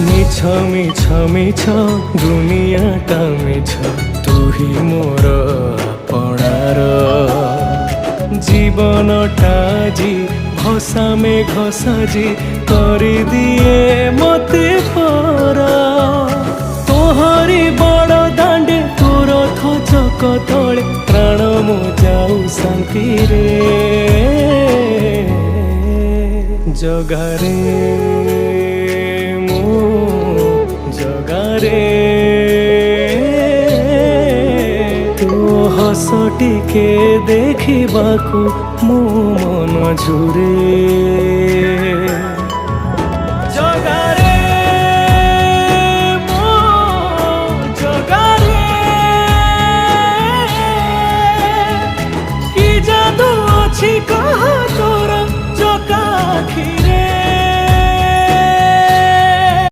মিছ মিছ মিছ দুনিয়াটা মিছ তুহি মোর আপଣାର জীবনটা জি ভসামে ঘসাজি করি দিয়ে মতে পর তোহরি বড় দাণ্ডে তোর থচক তলে প্রাণ মো যাও শান্তিরে জগারে মো জগারে তো হস টিকে দেখিবাকু মো মন ঝুরে।